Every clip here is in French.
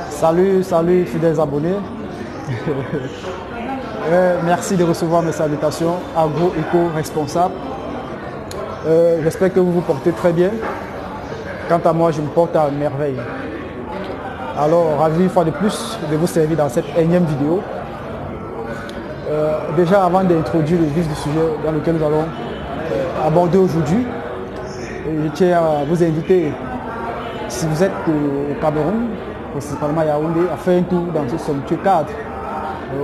Salut fidèles abonnés. Merci de recevoir mes salutations, agro-éco-responsable. J'espère que vous vous portez très bien. Quant à moi, je me porte à merveille. Alors, ravi une fois de plus de vous servir dans cette énième vidéo. Déjà, avant d'introduire le vif du sujet dans lequel nous allons aborder aujourd'hui, je tiens à vous inviter, si vous êtes au Cameroun, principalement à Yaoundé, à faire un tour dans ce somptueux cadre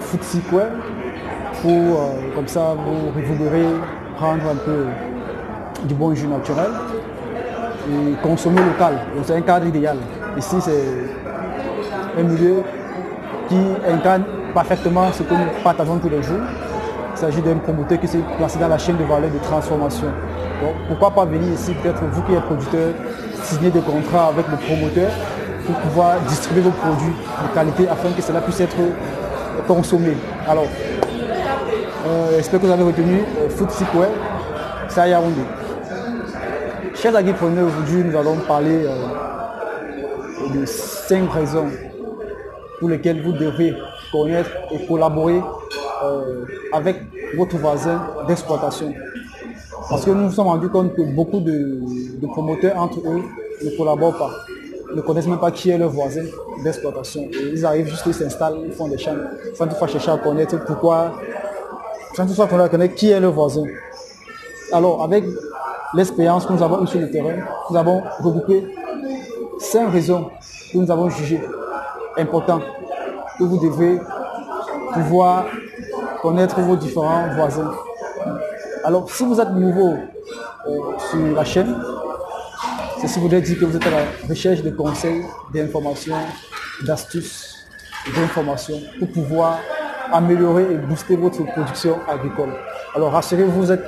Food Square pour comme ça vous récupérer, prendre un peu du bon jus naturel et consommer local. C'est un cadre idéal. Ici, c'est un milieu qui incarne parfaitement ce que nous partageons tous les jours. Il s'agit d'un promoteur qui s'est placé dans la chaîne de valeur de transformation. Donc, pourquoi pas venir ici, peut-être vous qui êtes producteur, signer des contrats avec le promoteur pour pouvoir distribuer vos produits de qualité afin que cela puisse être consommé. Alors, j'espère que vous avez retenu Food Square, c'est à Yaoundé. Chers agripreneurs, aujourd'hui nous allons parler de 5 raisons pour lesquelles vous devez connaître et collaborer avec votre voisin d'exploitation. Parce que nous nous sommes rendus compte que beaucoup de promoteurs entre eux ne collaborent pas, ne connaissent même pas qui est leur voisin d'exploitation. Et ils arrivent juste, ils s'installent, ils font des champs, sans toutefois chercher à connaître pourquoi, sans toutefois connaître qui est leur voisin. Alors, avec l'expérience que nous avons eue sur le terrain, nous avons regroupé 5 raisons que nous avons jugées importantes que vous devez pouvoir connaître vos différents voisins. Alors, si vous êtes nouveau sur la chaîne, ceci voudrait dire que vous êtes à la recherche de conseils, d'informations, d'astuces, d'informations pour pouvoir améliorer et booster votre production agricole. Alors, rassurez-vous, vous êtes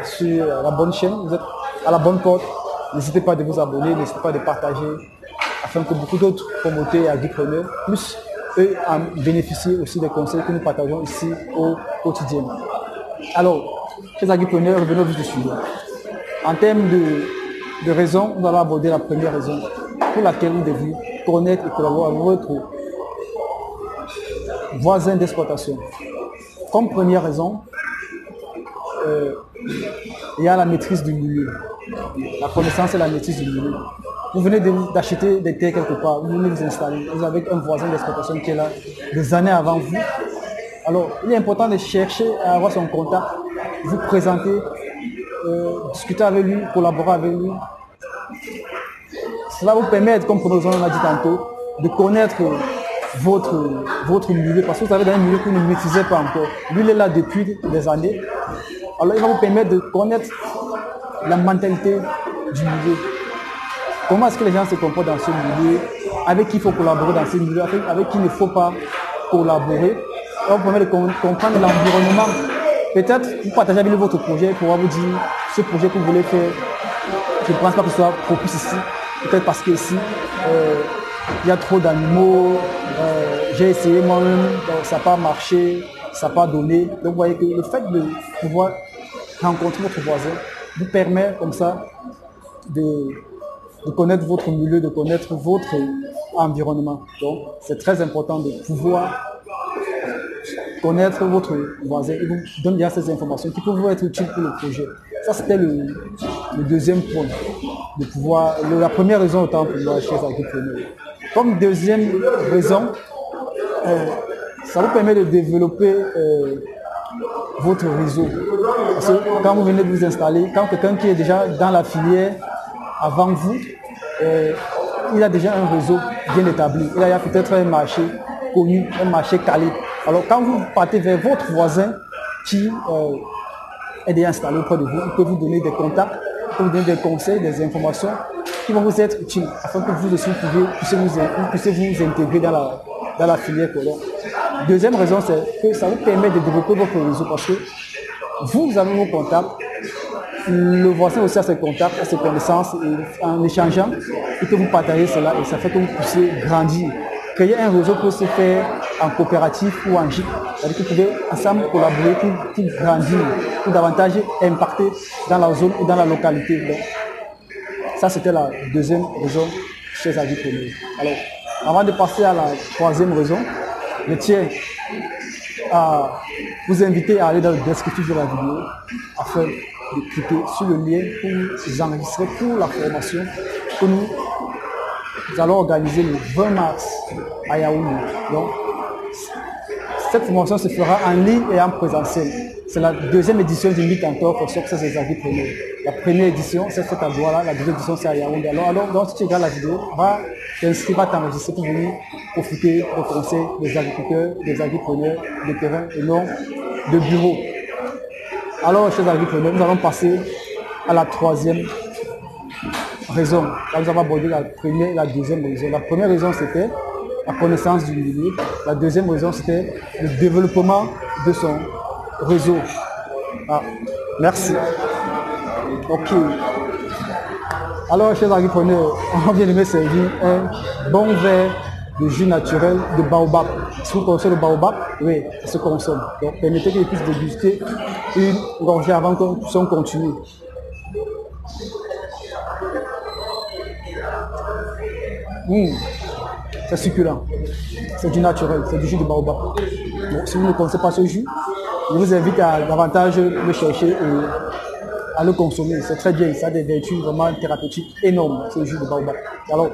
sur la bonne chaîne, vous êtes à la bonne porte. N'hésitez pas de vous abonner, n'hésitez pas de partager afin que beaucoup d'autres promoteurs et agripreneurs puissent eux en bénéficier aussi des conseils que nous partageons ici au quotidien. Alors, chers agripreneurs, revenons au vif du sujet. En termes de raisons, nous allons aborder la première raison pour laquelle vous devez connaître et collaborer avec votre voisin d'exploitation. Comme première raison, il y a la maîtrise du milieu. La connaissance et la maîtrise du milieu. Vous venez d'acheter des terres quelque part, vous venez vous installer, vous avez un voisin d'exploitation qui est là des années avant vous. Alors, il est important de chercher à avoir son contact, vous présenter, discuter avec lui, collaborer avec lui. Cela vous permet, comme on l'a dit tantôt, de connaître votre milieu, parce que vous avez dans un milieu que vous ne maîtrisez pas encore. Lui, il est là depuis des années. Alors, il va vous permettre de connaître la mentalité du milieu. Comment est-ce que les gens se comportent dans ce milieu, avec qui il faut collaborer dans ce milieu, avec qui il ne faut pas collaborer. On permet de comprendre l'environnement. Peut-être vous partagez avec lui votre projet pour vous dire ce projet que vous voulez faire. Je ne pense pas que ce soit propice ici. Peut-être parce que ici, il y a trop d'animaux. J'ai essayé moi-même, ça n'a pas marché, ça n'a pas donné. Donc vous voyez que le fait de pouvoir rencontrer votre voisin vous permet comme ça de connaître votre milieu, de connaître votre environnement. Donc c'est très important de pouvoir connaître votre voisin et vous donner bien ces informations qui peuvent vous être utiles pour le projet. Ça, c'était le deuxième point. De pouvoir, la première raison autant pour moi, chers agripreneurs. Comme deuxième raison, ça vous permet de développer votre réseau. Parce que quand vous venez de vous installer, quand quelqu'un qui est déjà dans la filière avant vous, il a déjà un réseau bien établi. Il y a peut-être un marché connu, un marché calé. Alors quand vous partez vers votre voisin qui est déjà installé auprès de vous, il peut vous donner des contacts, il peut vous donner des conseils, des informations qui vont vous être utiles afin que vous aussi puissiez vous intégrer dans la filière colon. Deuxième raison, c'est que ça vous permet de développer votre réseau parce que vous avez vos contacts, le voisin aussi a ses contacts, a ses connaissances et en échangeant, il peut vous partager cela et ça fait que vous puissiez grandir. Créer un réseau peut se faire en coopérative ou en gîte. C'est-à-dire que vous pouvez ensemble collaborer pour grandir, pour davantage impacter dans la zone ou dans la localité. Donc, ça, c'était la deuxième raison chez agripreneurs. Alors, Avant de passer à la troisième raison, je tiens à vous inviter à aller dans le descriptif de la vidéo afin de cliquer sur le lien pour vous enregistrer pour la formation que nous allons organiser le 20 mars à Yaoundé. Donc, cette formation se fera en ligne et en présentiel. C'est la deuxième édition du Meet and Talk for Success des Agripreneurs. La première édition, c'est cette à Douala. La deuxième édition, c'est à Yaoundé. Alors, si tu regardes la vidéo, va t'inscrire, va t'enregistrer pour venir profiter des conseils des agriculteurs, des agripreneurs de terrain et non de bureau. Alors, chers agripreneurs, nous allons passer à la troisième raison. Là, nous avons abordé la première et la deuxième raison. La première raison, c'était la connaissance du milieu. La deuxième raison, c'était le développement de son réseau. Ah, merci. Ok. Alors, chers agripreneurs, on vient de me servir un bon verre de jus naturel de baobab. Si vous connaissez le baobab, oui, ça se consomme. Donc, permettez que je puisse déguster une gorgée avant qu'on puisse continuer. C'est succulent. C'est du naturel, c'est du jus de baobab. Donc, si vous ne connaissez pas ce jus, je vous invite à davantage le chercher et à le consommer. C'est très bien, ça a des vertus vraiment thérapeutiques énormes, ce jus de baobab. Alors,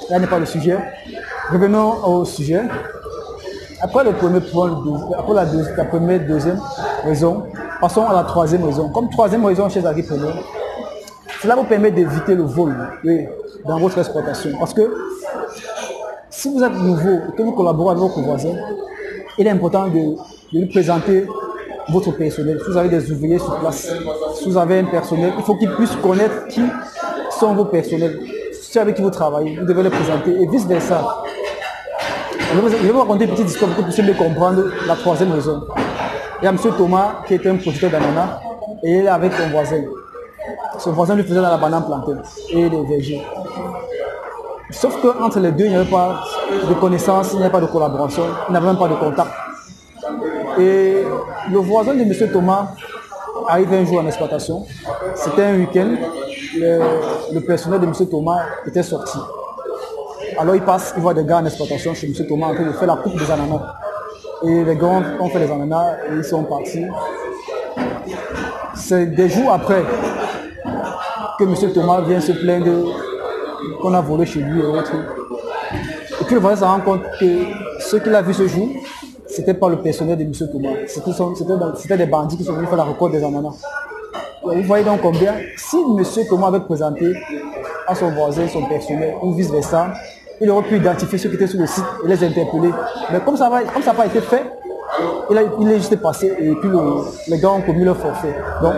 là n'est pas le sujet. Revenons au sujet. Après le premier point, après la première, deuxième raison, passons à la troisième raison. Comme troisième raison chez les agripreneurs, cela vous permet d'éviter le vol, oui, dans votre exploitation. Parce que si vous êtes nouveau et que vous collaborez avec vos voisins, il est important de lui présenter votre personnel. Si vous avez des ouvriers sur place, si vous avez un personnel, il faut qu'ils puissent connaître qui sont vos personnels. Si avec qui vous travaillez, vous devez les présenter et vice versa. Je vais vous raconter une petite histoire pour que vous puissiez mieux comprendre la troisième raison. Il y a M. Thomas qui était un producteur d'ananas et il est avec son voisin. Son voisin lui faisait dans la banane plantain et les vergers. Sauf qu'entre les deux, il n'y avait pas de connaissance, il n'y avait pas de collaboration, il n'y avait même pas de contact. Et le voisin de M. Thomas arrive un jour en exploitation. C'était un week-end. Le personnel de M. Thomas était sorti. Alors il passe, il voit des gars en exploitation chez M. Thomas en train de faire la coupe des ananas. Et les gars ont fait les ananas et ils sont partis. C'est des jours après que M. Thomas vient se plaindre qu'on a volé chez lui et autres. Et puis le voisin se rend compte que ce qu'il a vu ce jour, c'était pas le personnel de M. Thomas. C'était des bandits qui sont venus faire la récolte des ananas. Vous voyez donc combien, si M. Thomas avait présenté à son voisin son personnel ou vice versa, il aurait pu identifier ceux qui étaient sur le site et les interpeller. Mais comme ça n'a pas été fait, il est juste passé et puis les gars ont commis leur forfait. Donc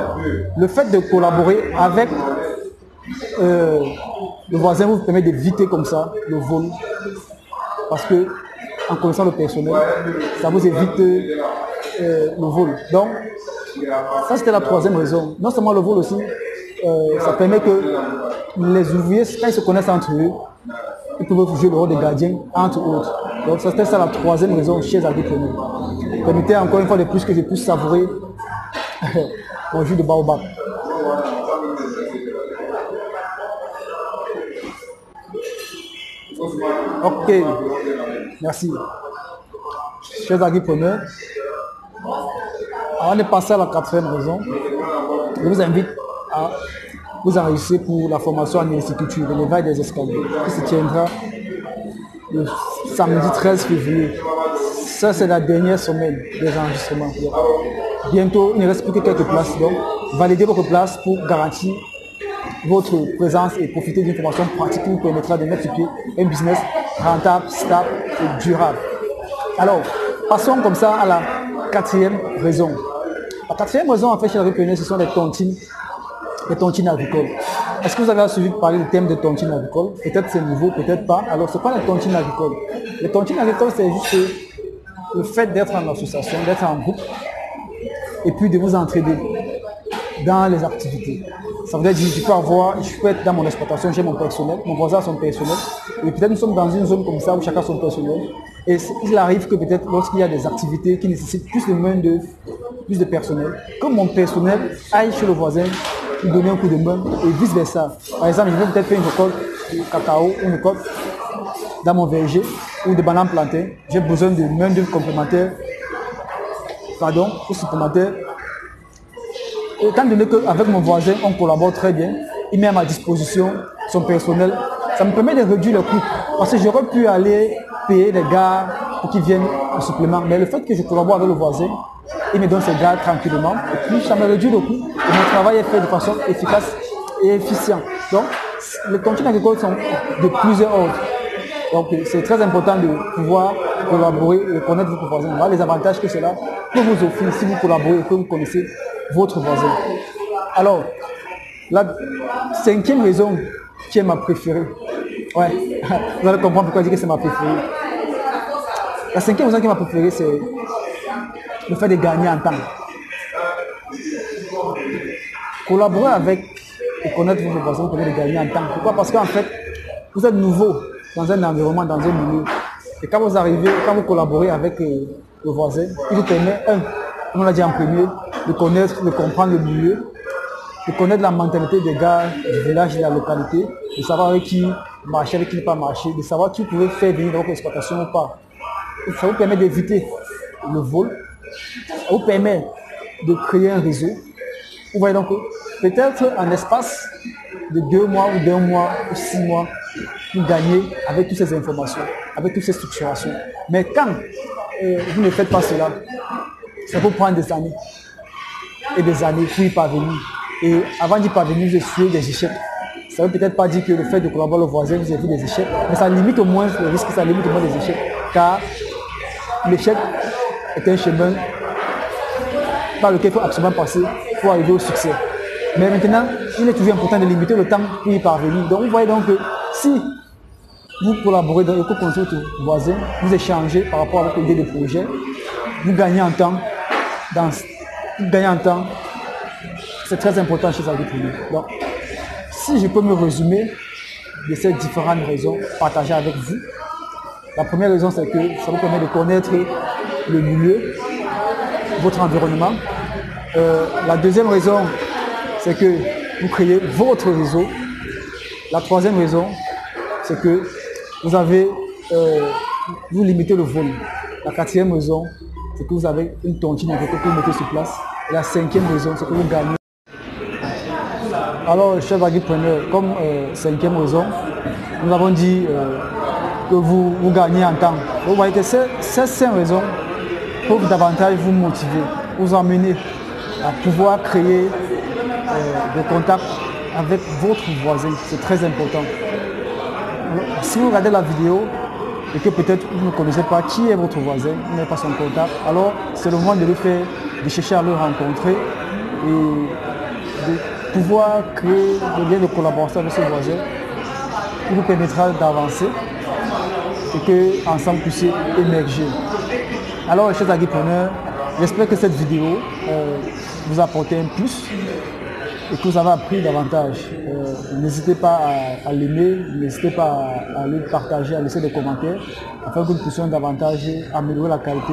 le fait de collaborer avec le voisin vous permet d'éviter comme ça le vol. Parce que en connaissant le personnel, ça vous évite le vol. Donc ça c'était la troisième raison. Non seulement le vol aussi, ça permet que les ouvriers, quand ils se connaissent entre eux, ils peuvent jouer le rôle de gardien entre autres. Donc ça c'était ça la troisième raison chez les agripreneurs. Permettez encore une fois de plus que je puisse savourer mon jus de baobab. Ok, merci. Chers agripreneurs, avant de passer à la quatrième raison, je vous invite à vous enregistrer pour la formation en agriculture, de l'éveil des escaliers, qui se tiendra le samedi 13 février. Ça, c'est la dernière semaine des enregistrements. Bientôt, il ne reste plus que quelques places. Donc, validez votre place pour garantir votre présence et profiter d'une formation pratique qui vous permettra de mettre sur pied un business rentable, stable et durable. Alors, passons comme ça à la quatrième raison. La quatrième raison, en fait, chez les agripreneurs, ce sont les tontines agricoles. Est-ce que vous avez suivi parler du thème de tontines agricoles? Peut-être c'est nouveau, peut-être pas. Alors, ce n'est pas les tontines agricoles. Les tontines agricoles, c'est juste le fait d'être en association, d'être en groupe, et puis de vous entraider dans les activités. Ça veut dire que je peux être dans mon exploitation, j'ai mon personnel, mon voisin a son personnel, et peut-être nous sommes dans une zone comme ça où chacun a son personnel. Et il arrive que peut-être lorsqu'il y a des activités qui nécessitent plus de main d'œuvre, plus de personnel, que mon personnel aille chez le voisin, lui donner un coup de main et vice versa. Par exemple, je vais peut-être faire une récolte de cacao, une récolte dans mon verger ou de bananes plantées, j'ai besoin de main-d'œuvre complémentaire, ou supplémentaire. Et étant donné qu'avec mon voisin, on collabore très bien, il met à ma disposition son personnel, ça me permet de réduire le coût. Parce que j'aurais pu aller payer les gars pour qu'ils viennent en supplément. Mais le fait que je collabore avec le voisin, il me donne ses gars tranquillement. Et puis ça me réduit le coût. Et mon travail est fait de façon efficace et efficiente. Donc, les tontines agricoles sont de plusieurs ordres. Donc, c'est très important de pouvoir collaborer et connaître votre voisin. Voilà les avantages que cela peut vous offrir si vous collaborez et que vous connaissez votre voisin. Alors, la 5e raison qui est ma préférée. Ouais, vous allez comprendre pourquoi je dis que c'est ma préférée. La 5e raison qui est ma préférée, c'est le fait de gagner en temps. Collaborer avec et connaître votre voisin permet de gagner en temps. Pourquoi? Parce qu'en fait, vous êtes nouveau dans un environnement, dans un milieu. Et quand vous arrivez, quand vous collaborez avec le voisin, il vous permet, comme on l'a dit en premier, de connaître, de comprendre le milieu, de connaître la mentalité des gars du village, de la localité, de savoir avec qui marcher, avec qui ne pas marcher, de savoir qui pouvait faire venir dans votre exploitation ou pas. Et ça vous permet d'éviter le vol, ça vous permet de créer un réseau. Vous voyez donc, peut-être en espace de 2 mois ou d'1 mois ou 6 mois, vous gagnez avec toutes ces informations, avec toutes ces structurations. Mais quand vous ne faites pas cela, ça peut prendre des années et des années pour y parvenir. Et avant d'y parvenir, vous essuyez des échecs. Ça ne veut peut-être pas dire que le fait de collaborer avec le voisin, vous évitez des échecs, mais ça limite au moins le risque, ça limite au moins les échecs. Car l'échec est un chemin par lequel il faut absolument passer pour arriver au succès. Mais maintenant, il est toujours important de limiter le temps pour y parvenir. Donc vous voyez donc que si vous collaborez dans l'éco-conseil de votre voisin, vous échangez par rapport à votre idée de projet, vous gagnez en temps. C'est très important chez Agripreneur. Donc, si je peux me résumer de ces différentes raisons partagées avec vous, la première raison, c'est que ça vous permet de connaître le milieu, votre environnement. La deuxième raison, c'est que vous créez votre réseau. La troisième raison, c'est que vous limitez le vol. La quatrième raison, c'est que vous avez une tontine agricole que vous mettez sur place. Et la 5e raison, c'est que vous gagnez. Alors, chef agripreneur, comme 5e raison, nous avons dit que vous gagnez en temps. Vous voyez que ces 5 raisons peuvent davantage vous motiver, vous emmener à pouvoir créer des contacts avec votre voisin. C'est très important. Si vous regardez la vidéo et que peut-être vous ne connaissez pas qui est votre voisin, vous n'avez pas son contact, alors c'est le moment de chercher à le rencontrer et de pouvoir créer des liens de collaboration avec ce voisin qui vous permettra d'avancer et que ensemble puissiez émerger. Alors, chers agripreneurs, j'espère que cette vidéo vous a apporté un plus et que vous avez appris davantage. N'hésitez pas à l'aimer, n'hésitez pas à le partager, à laisser des commentaires afin que nous puissions davantage améliorer la qualité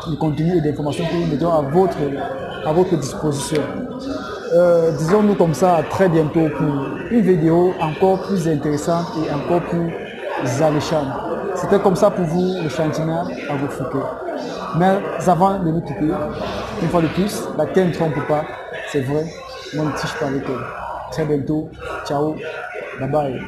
du contenu et des informations que nous mettons à votre disposition. Disons-nous comme ça à très bientôt pour une vidéo encore plus intéressante et encore plus alléchante. C'était comme ça pour vous, le chantinar à vos Fouquet. Mais avant de nous quitter, une fois de plus, la terre ne trompe pas, c'est vrai, on ne tige pas avec elle. Très bientôt, ciao, bye bye.